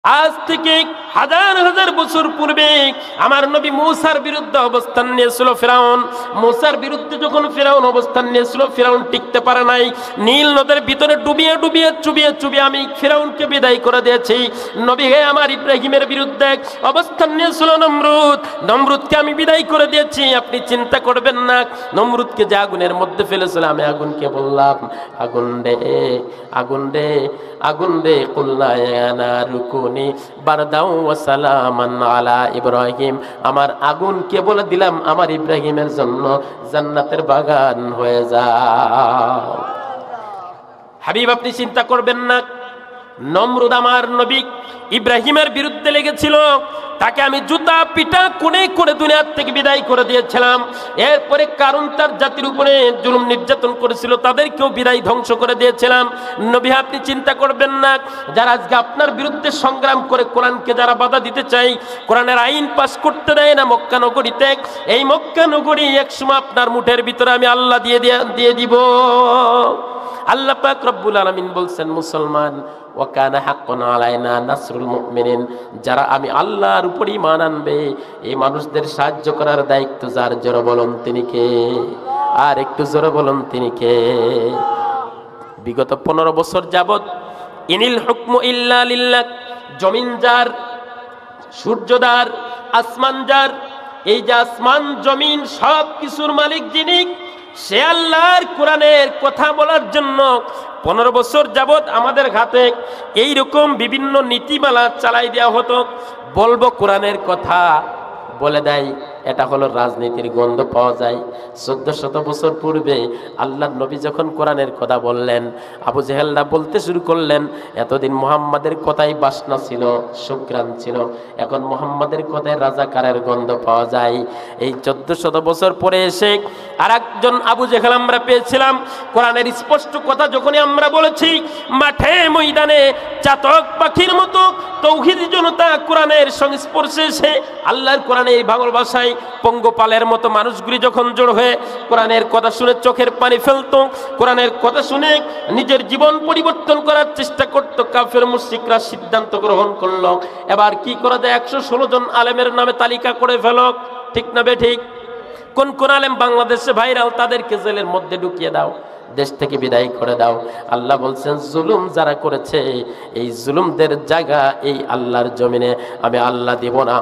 আজ থেকে হাজার হাজার বছর পূর্বে আমার নবী মুসার বিরুদ্ধে অবস্থান নিয়েছিল ফিরাউন। মুসার বিরুদ্ধে যখন ফিরাউন অবস্থান নিয়েছিল, ফিরাউন টিকতে পারে নাই। নীল নদের ভিতরে ডুবিয়ে ডুবিয়ে চুবিয়ে চুবিয়ে আমি ফিরাউনকে বিদায় করে দিয়েছি। নবী হে আমার ইব্রাহিমের বিরুদ্ধে অবস্থান নিয়েছিল নমরুদ, নমরুদকে আমি বিদায় করে দিয়েছি। আপনি চিন্তা করবেন না, নমরুদকে যে আগুনের মধ্যে ফেলেছিল, আমি আগুনকে বললাম, আগুন রে আগুন রে আগুন রে, কুল্লা ইয়া নারু কুনি বারদাও ওয়া সালামান আলা ইব্রাহিম। আমার আগুনকে বলে দিলাম আমার ইব্রাহিমের জন্য জান্নাতের বাগান হয়ে যাও। হাবিব আপনি চিন্তা করবেন না, নমরুদ আমার নবী ইব্রাহিমের বিরুদ্ধে লেগেছিল, তাকে আমি জুতা পিটা কোণে কোণে দুনিয়ার থেকে বিদায় করে দিয়েছিলাম। এরপরে কারণ তার জাতির উপরে জুলুম নির্যাতন করেছিল, তাদেরকেও বিদায় ধ্বংস করে দিয়েছিলাম। নবী আপনি চিন্তা করবেন না, যারা আজকে আপনার বিরুদ্ধে সংগ্রাম করে কোরআনকে যারা বাধা দিতে চাই, কোরআনের আইন পাশ করতে দেয় না মক্কা নগরীতে, এই মক্কা নগরী একসময় আপনার মুঠের ভিতরে আমি আল্লাহ দিয়ে দিব। আল্লাহ পাক রব্বুল আলামিন বলছেন, মুসলমান ওয়া কানা হাক্কান আলাইনা নাসরুল মুমিনিন, যারা আমি আল্লাহর উপর ঈমান আনবে এই মানুষদের সাহায্য করার দায়িত্ব যার, জোরে বলুন তিনি কে? আর একটু জোরে বলুন তিনি কে? বিগত 15 বছর যাবত ইনিল হুকমু ইল্লা লিল্লাহ, জমিন যার, সূর্য যার, আসমান যার, এই যে আসমান জমিন সব কিছুর মালিক যিনি, সে আল্লাহর কোরআনের কথা বলার জন্য 15 বছর যাবত আমাদের হাতে এইরকম বিভিন্ন নীতিমালা চালাই দেওয়া হতো। বলবো কোরআনের কথা, বলে দেয় এটা হলো রাজনীতির গন্ধ পাওয়া যায়। 1400 বছর পূর্বে আল্লাহর নবী যখন কোরআনের কথা বললেন, আবু জেহেলরা বলতে শুরু করলেন, এতদিন মুহাম্মাদের কথাই বাসনা ছিল, সুঘ্রাণ ছিল, এখন মুহাম্মাদের কথায় রাজাকারের গন্ধ পাওয়া যায়। এই 1400 বছর পরে এসে আর একজন আবু জেহেল আমরা পেয়েছিলাম। কোরআনের স্পষ্ট কথা যখনই আমরা বলেছি, মাঠে ময়দানে চাতক পাখির মতো তৌহিদি জনতা কোরআনের সংস্পর্শে এসে আল্লাহর কোরআনের বাংলা ভাষায় পঙ্গপালের মতো মানুষগুলি যখন জড়ো হয়ে কোরআনের কথা শুনে চোখের পানি ফেলতো, কোরআনের কথা শুনে নিজের জীবন পরিবর্তন করার চেষ্টা করত, কাফের মুশরিকরা সিদ্ধান্ত গ্রহণ করলো, এবার কি করা যায়, 116 জন আলেমের নামে তালিকা করে ফেল। ঠিক না বেঠিক? কোন কোন আলেম বাংলাদেশে ভাইরাল, তাদেরকে জেলের মধ্যে ঢুকিয়ে দাও, দেশ থেকে বিদায় করে দাও। আল্লাহ বলছেন, জুলুম যারা করেছে এই জুলুমদের জায়গা এই আল্লাহর জমিনে আমি আল্লাহ দিব না।